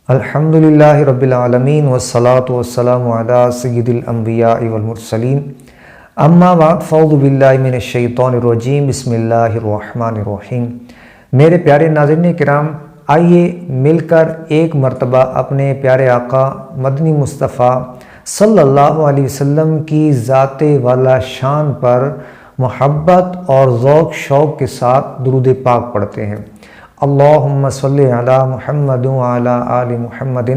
الحمدللہ رب العالمین والصلاة والسلام علی سید الانبیاء والمرسلین اما بعد فاعوذ باللہ من الشیطان الرجیم بسم اللہ الرحمن الرحیم۔ میرے پیارے ناظرین کرام، آئیے مل کر ایک مرتبہ اپنے پیارے آقا مدنی مصطفیٰ صلی اللہ علیہ وسلم کی ذات والا شان پر محبت اور ذوق شوق کے ساتھ درود پاک پڑھتے ہیں۔ اللہم صلی علی محمد وعلی آل محمد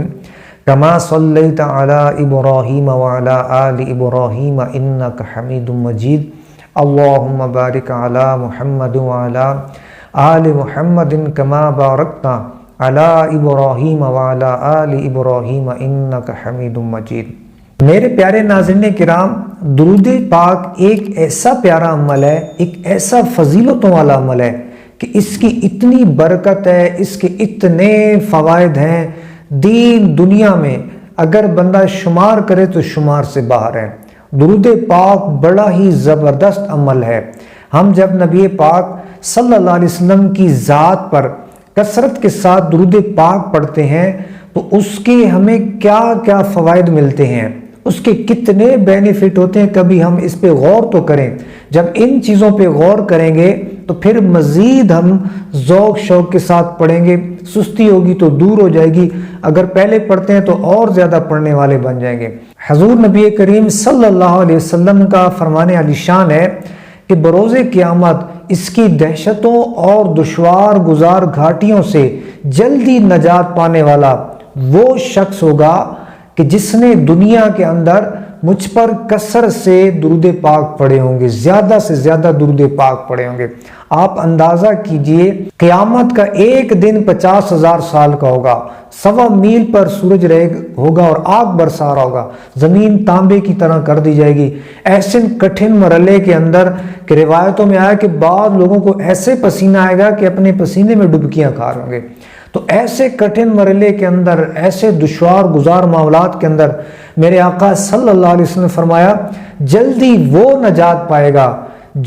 کما صلیت علی ابراہیم وعلی آل ابراہیم انک حمید مجید۔ اللہم بارک علی محمد وعلی آل محمد کما بارکت علی ابراہیم وعلی آل ابراہیم انک حمید مجید۔ میرے پیارے ناظرین کرام، درود پاک ایک ایسا پیارا عمل ہے، ایک ایسا فضیلتوں والا عمل ہے کہ اس کی اتنی برکت ہے، اس کے اتنے فوائد ہیں، دین دنیا میں اگر بندہ شمار کرے تو شمار سے باہر ہے۔ درود پاک بڑا ہی زبردست عمل ہے۔ ہم جب نبی پاک صلی اللہ علیہ وسلم کی ذات پر کثرت کے ساتھ درود پاک پڑھتے ہیں تو اس کے ہمیں کیا کیا فوائد ملتے ہیں، اس کے کتنے بینیفٹ ہوتے ہیں، کبھی ہم اس پہ غور تو کریں۔ جب ان چیزوں پہ غور کریں گے تو پھر مزید ہم ذوق شوق کے ساتھ پڑھیں گے، سستی ہوگی تو دور ہو جائے گی، اگر پہلے پڑھتے ہیں تو اور زیادہ پڑھنے والے بن جائیں گے۔ حضور نبی کریم صلی اللہ علیہ وسلم کا فرمان علی شان ہے کہ بروز قیامت اس کی دہشتوں اور دشوار گزار گھاٹیوں سے جلدی نجات پانے والا وہ شخص ہوگا کہ جس نے دنیا کے اندر مجھ پر کثرت سے درود پاک پڑھے ہوں گے، زیادہ سے زیادہ درود پاک پڑھے ہوں گے۔ آپ اندازہ کیجئے، قیامت کا ایک دن 50,000 سال کا ہوگا، 1.25 میل پر سورج ہوگا اور آگ برسا رہا ہوگا، زمین تانبے کی طرح کر دی جائے گی۔ ایسے کٹھن مرحلے کے اندر کہ روایتوں میں آیا کہ بعض لوگوں کو ایسے پسینہ آئے گا کہ اپنے پسینے میں ڈبکیاں کھا رہے ہوں گے۔ تو ایسے کٹھن مرحلے کے اندر، ایسے دشوار گزار معاملات کے اندر میرے آقا صلی اللہ علیہ وسلم نے فرمایا جلدی وہ نجات پائے گا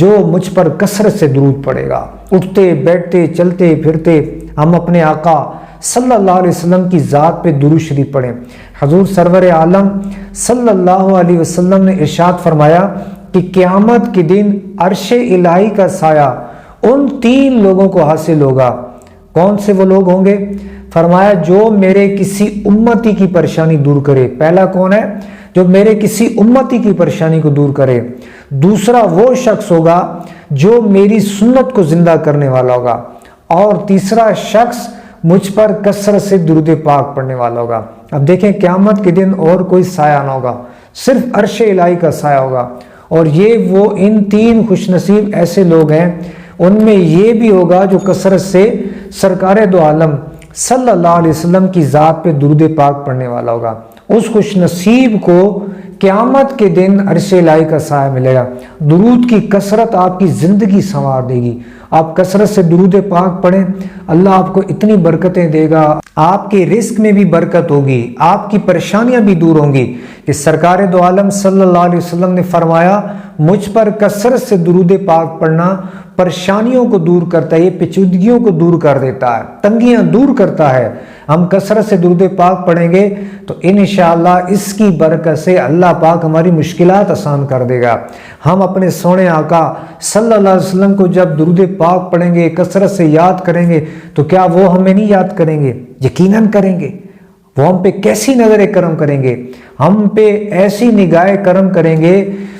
جو مجھ پر کثرت سے درود پڑے گا۔ اٹھتے بیٹھتے چلتے پھرتے ہم اپنے آقا صلی اللہ علیہ وسلم کی ذات پہ درود شریف پڑھیں۔ حضور سرور عالم صلی اللہ علیہ وسلم نے ارشاد فرمایا کہ قیامت کے دن عرش الہی کا سایہ ان 3 لوگوں کو حاصل ہوگا۔ کون سے وہ لوگ ہوں گے؟ فرمایا جو میرے کسی امتی کی پریشانی دور کرے۔ پہلا کون ہے؟ جو میرے کسی امتی کی پریشانی کو دور کرے۔ دوسرا وہ شخص ہوگا جو میری سنت کو زندہ کرنے والا ہوگا، اور تیسرا شخص مجھ پر کثرت سے درود پاک پڑھنے والا ہوگا۔ اب دیکھیں قیامت کے دن اور کوئی سایہ نہ ہوگا، صرف عرش الہی کا سایہ ہوگا، اور یہ وہ ان 3 خوش نصیب ایسے لوگ ہیں، ان میں یہ بھی ہوگا جو کثرت سے سرکار دو عالم صلی اللہ علیہ وسلم کی ذات پہ درود پاک پڑھنے والا ہوگا۔ اس خوش نصیب کو قیامت کے دن عرش الہی کا سایہ ملے گا۔ درود کی کثرت آپ کی زندگی سنوار دے گی۔ آپ کثرت سے درود پاک پڑھیں، اللہ آپ کو اتنی برکتیں دے گا، آپ کے رزق میں بھی برکت ہوگی، آپ کی پریشانیاں بھی دور ہوں گی کہ سرکار دو عالم صلی اللہ علیہ وسلم نے فرمایا مجھ پر کثرت سے درود پاک پڑھنا پریشانیوں کو دور کرتا ہے، یہ پیچیدگیوں کو دور کر دیتا ہے، تنگیاں دور کرتا ہے۔ ہم کثرت سے درود پاک پڑھیں گے تو انشاءاللہ اس کی برکت سے اللہ پاک ہماری مشکلات آسان کر دے گا۔ ہم اپنے سونے آقا صلی اللہ علیہ وسلم کو جب درود پاک پڑھیں گے، کثرت سے یاد کریں گے، تو کیا وہ ہمیں نہیں یاد کریں گے؟ یقیناً کریں گے۔ وہ ہم پہ کیسی نظر کرم کریں گے، ہم پہ ایسی نگاہ کرم کریں گے۔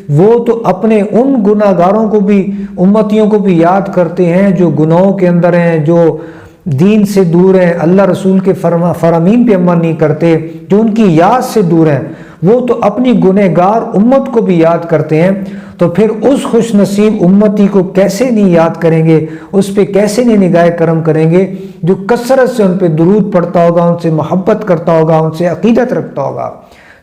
وہ تو اپنے ان گناہ گاروں کو بھی، امتیوں کو بھی یاد کرتے ہیں جو گناہوں کے اندر ہیں، جو دین سے دور ہیں، اللہ رسول کے فرامین پہ عمل نہیں کرتے، جو ان کی یاد سے دور ہیں، وہ تو اپنی گنہگار امت کو بھی یاد کرتے ہیں۔ تو پھر اس خوش نصیب امتی کو کیسے نہیں یاد کریں گے، اس پہ کیسے نہیں نگاہ کرم کریں گے جو کثرت سے ان پہ درود پڑھتا ہوگا، ان سے محبت کرتا ہوگا، ان سے عقیدت رکھتا ہوگا،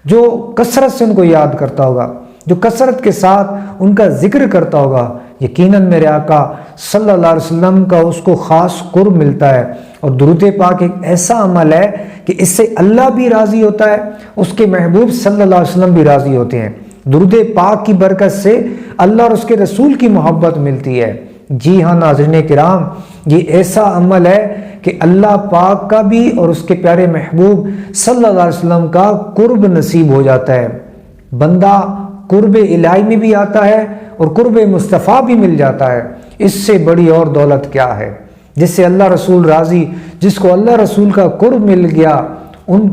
جو کثرت سے ان کو یاد کرتا ہوگا، جو کثرت کے ساتھ ان کا ذکر کرتا ہوگا۔ یقیناً میرے آقا صلی اللہ علیہ وسلم کا اس کو خاص قرب ملتا ہے۔ اور درود پاک ایک ایسا عمل ہے کہ اس سے اللہ بھی راضی ہوتا ہے، اس کے محبوب صلی اللہ علیہ وسلم بھی راضی ہوتے ہیں۔ درود پاک کی برکت سے اللہ اور اس کے رسول کی محبت ملتی ہے۔ جی ہاں ناظرین کرام، یہ ایسا عمل ہے کہ اللہ پاک کا بھی اور اس کے پیارے محبوب صلی اللہ علیہ وسلم کا قرب نصیب ہو جاتا ہے۔ بندہ قرب الہی میں بھی آتا ہے اور قرب مصطفیٰ بھی مل جاتا ہے۔ اس سے بڑی اور دولت کیا ہے؟ جس سے اللہ رسول راضی، جس کو اللہ رسول کا قرب مل گیا، ان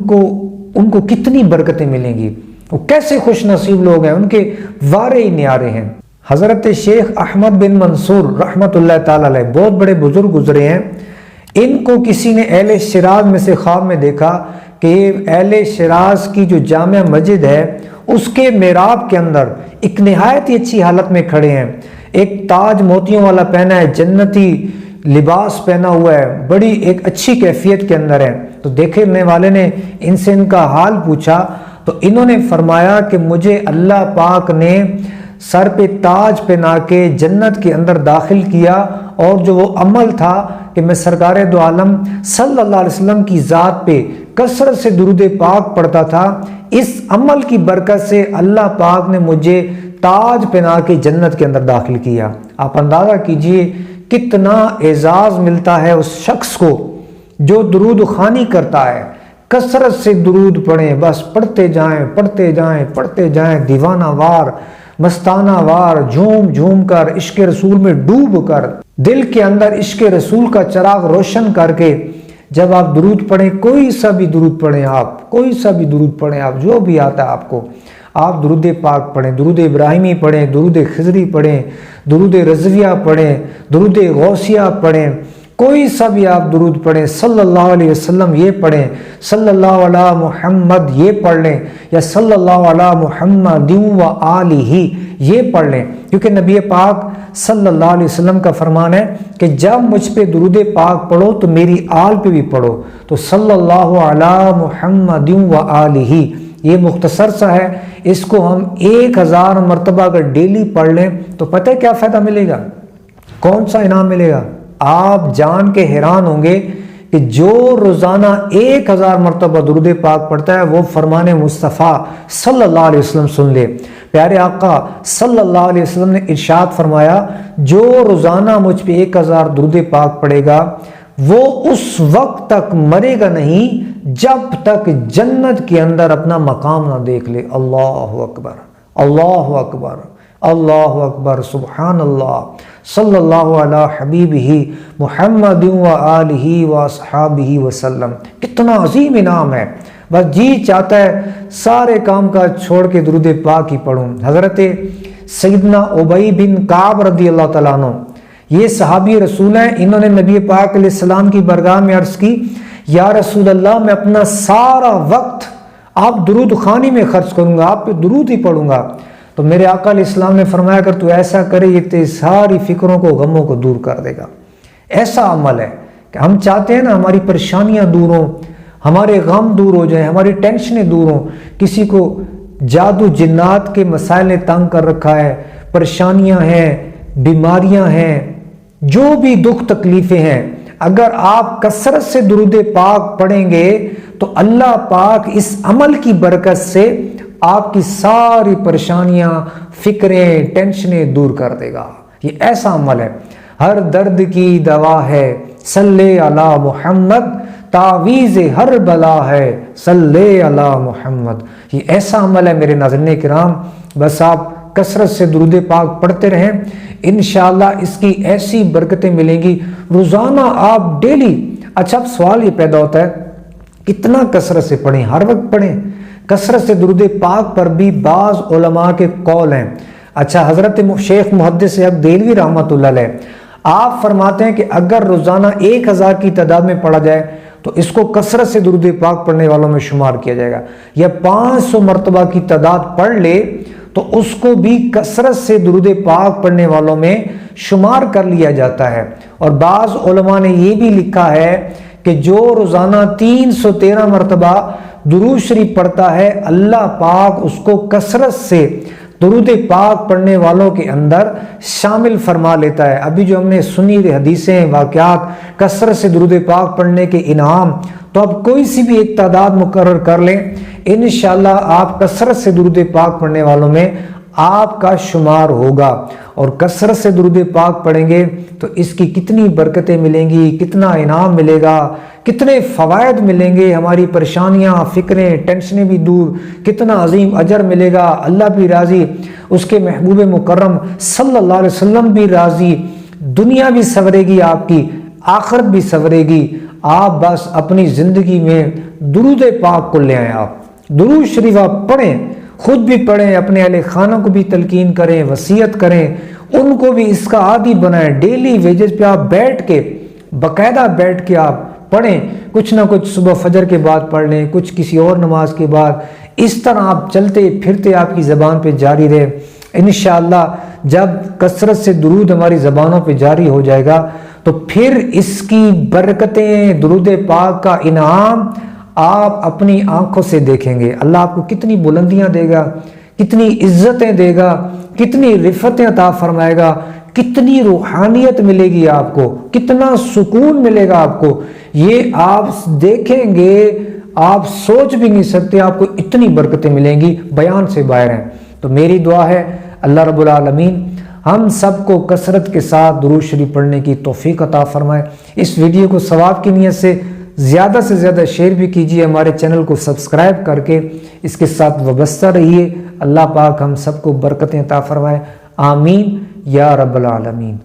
کو کتنی برکتیں ملیں گی، وہ کیسے خوش نصیب لوگ ہیں، ان کے وارے ہی نیارے ہیں۔ حضرت شیخ احمد بن منصور رحمۃ اللہ تعالی علیہ بہت بڑے بزرگ گزرے ہیں۔ ان کو کسی نے اہل شیراز میں سے خواب میں دیکھا کہ اہل شیراز کی جو جامع مسجد ہے اس کے محراب کے اندر ایک نہایت ہی اچھی حالت میں کھڑے ہیں، ایک تاج موتیوں والا پہنا ہے، جنتی لباس پہنا ہوا ہے، بڑی ایک اچھی کیفیت کے اندر ہے۔ تو دیکھنے والے نے ان سے ان کا حال پوچھا تو انہوں نے فرمایا کہ مجھے اللہ پاک نے سر پہ تاج پہنا کے جنت کے اندر داخل کیا، اور جو وہ عمل تھا کہ میں سرکار دو عالم صلی اللہ علیہ وسلم کی ذات پہ کثرت سے درود پاک پڑھتا تھا، اس عمل کی برکت سے اللہ پاک نے مجھے تاج پہنا کے جنت کے اندر داخل کیا۔ آپ اندازہ کیجئے کتنا اعزاز ملتا ہے اس شخص کو جو درود خوانی کرتا ہے۔ کثرت سے درود پڑھیں، بس پڑھتے جائیں پڑھتے جائیں پڑھتے جائیں، دیوانہ وار مستانہ وار، جھوم جھوم کر، عشق رسول میں ڈوب کر، دل کے اندر عشق رسول کا چراغ روشن کر کے جب آپ درود پڑھیں، کوئی سا بھی درود پڑھیں، آپ کوئی سا بھی درود پڑھیں، آپ جو بھی آتا ہے آپ کو، آپ درود پاک پڑھیں، درود ابراہیمی پڑھیں، درود خضری پڑھیں، درود رضویہ پڑھیں، درود غوثیہ پڑھیں، کوئی سا بھی آپ درود پڑھیں، صلی اللہ علیہ وسلم یہ پڑھیں، صلی اللہ علیہ محمد یہ پڑھ لیں، یا صلی اللہ علیہ محمد و آلہ یہ پڑھ لیں، کیونکہ نبی پاک صلی اللہ علیہ وسلم کا فرمان ہے کہ جب مجھ پہ درود پاک پڑھو تو میری آل پہ بھی پڑھو، تو صلی اللہ علیہ محمد و آلہ یہ مختصر سا ہے، اس کو ہم 1000 مرتبہ اگر ڈیلی پڑھ لیں تو پتہ ہے کیا فائدہ ملے گا، کون سا انعام ملے گا؟ آپ جان کے حیران ہوں گے کہ جو روزانہ 1000 مرتبہ درود پاک پڑھتا ہے وہ فرمان مصطفیٰ صلی اللہ علیہ وسلم سن لے۔ پیارے آقا صلی اللہ علیہ وسلم نے ارشاد فرمایا، جو روزانہ مجھ پہ 1000 درود پاک پڑھے گا وہ اس وقت تک مرے گا نہیں جب تک جنت کے اندر اپنا مقام نہ دیکھ لے۔ اللہ اکبر، اللہ اکبر، اللہ اکبر، سبحان اللہ، صلی اللہ علی حبیبہ محمد و آلہ و اصحابہ وسلم۔ کتنا عظیم انعام ہے، بس جی چاہتا ہے سارے کام کا چھوڑ کے درود پاک ہی پڑھوں۔ حضرت سیدنا ابی بن کعب رضی اللہ تعالیٰ عنہ یہ صحابی رسول ہیں، انہوں نے نبی پاک علیہ السلام کی بارگاہ میں عرض کی، یا رسول اللہ میں اپنا سارا وقت آپ درود خوانی میں خرچ کروں گا، آپ پہ درود ہی پڑھوں گا۔ تو میرے آقا علیہ السلام نے فرمایا اگر تو ایسا کرے یہ تیری ساری فکروں کو، غموں کو دور کر دے گا۔ ایسا عمل ہے کہ ہم چاہتے ہیں نا ہماری پریشانیاں دور ہوں، ہمارے غم دور ہو جائیں، ہماری ٹینشنیں دور ہوں۔ کسی کو جادو جنات کے مسائل نے تنگ کر رکھا ہے، پریشانیاں ہیں، بیماریاں ہیں، جو بھی دکھ تکلیفیں ہیں، اگر آپ کثرت سے درود پاک پڑھیں گے تو اللہ پاک اس عمل کی برکت سے آپ کی ساری پریشانیاں، فکریں، ٹینشنیں دور کر دے گا۔ یہ ایسا عمل ہے، ہر درد کی دوا ہے، صلی علی محمد، تعویذ ہر بلا ہے، صلی علی محمد۔ یہ ایسا عمل ہے میرے ناظرین کرام، بس آپ کثرت سے درود پاک پڑھتے رہیں، انشاءاللہ اس کی ایسی برکتیں ملیں گی۔ روزانہ آپ ڈیلی، اچھا اب سوال یہ پیدا ہوتا ہے کتنا کثرت سے پڑھیں؟ ہر وقت پڑھیں؟ کثرت سے درود پاک پر بھی بعض علماء کے قول ہیں۔ اچھا حضرت شیخ محدث حق دہلوی رحمۃ اللہ علیہ آپ فرماتے ہیں کہ اگر روزانہ 1000 کی تعداد میں پڑھا جائے تو اس کو کثرت سے درود پاک پڑھنے والوں میں شمار کیا جائے گا، یا 500 مرتبہ کی تعداد پڑھ لے تو اس کو بھی کثرت سے درود پاک پڑھنے والوں میں شمار کر لیا جاتا ہے۔ اور بعض علماء نے یہ بھی لکھا ہے کہ جو روزانہ 313 مرتبہ درود شریف پڑھتا ہے اللہ پاک اس کو کثرت سے درود پاک پڑھنے والوں کے اندر شامل فرما لیتا ہے۔ ابھی جو ہم نے سنی حدیثیں، واقعات، کثرت سے درود پاک پڑھنے کے انعام، تو اب کوئی سی بھی ایک تعداد مقرر کر لیں، انشاءاللہ آپ کثرت سے درود پاک پڑھنے والوں میں آپ کا شمار ہوگا، اور کثرت سے درود پاک پڑھیں گے تو اس کی کتنی برکتیں ملیں گی، کتنا انعام ملے گا، کتنے فوائد ملیں گے، ہماری پریشانیاں، فکریں، ٹینشنیں بھی دور، کتنا عظیم اجر ملے گا، اللہ بھی راضی، اس کے محبوب مکرم صلی اللہ علیہ وسلم بھی راضی، دنیا بھی سنورے گی، آپ کی آخرت بھی سنورے گی۔ آپ بس اپنی زندگی میں درود پاک کو لے آئیں، آپ درود شریف آپ پڑھیں، خود بھی پڑھیں، اپنے اہل خانہ کو بھی تلقین کریں، وصیت کریں، ان کو بھی اس کا عادی بنائیں۔ ڈیلی ویجز پہ آپ بیٹھ کے، باقاعدہ بیٹھ کے آپ پڑھیں، کچھ نہ کچھ صبح فجر کے بعد پڑھ لیں، کچھ کسی اور نماز کے بعد، اس طرح آپ چلتے پھرتے آپ کی زبان پہ جاری رہے۔ انشاءاللہ جب کثرت سے درود ہماری زبانوں پہ جاری ہو جائے گا تو پھر اس کی برکتیں، درود پاک کا انعام آپ اپنی آنکھوں سے دیکھیں گے۔ اللہ آپ کو کتنی بلندیاں دے گا، کتنی عزتیں دے گا، کتنی رفعتیں عطا فرمائے گا، کتنی روحانیت ملے گی آپ کو، کتنا سکون ملے گا آپ کو، یہ آپ دیکھیں گے، آپ سوچ بھی نہیں سکتے، آپ کو اتنی برکتیں ملیں گی، بیان سے باہر ہیں۔ تو میری دعا ہے اللہ رب العالمین ہم سب کو کثرت کے ساتھ درود شریف پڑھنے کی توفیق عطا فرمائے۔ اس ویڈیو کو ثواب کی نیت سے زیادہ شیئر بھی کیجیے، ہمارے چینل کو سبسکرائب کر کے اس کے ساتھ وابستہ رہیے۔ اللہ پاک ہم سب کو برکتیں عطا فرمائے، آمین یا رب العالمین۔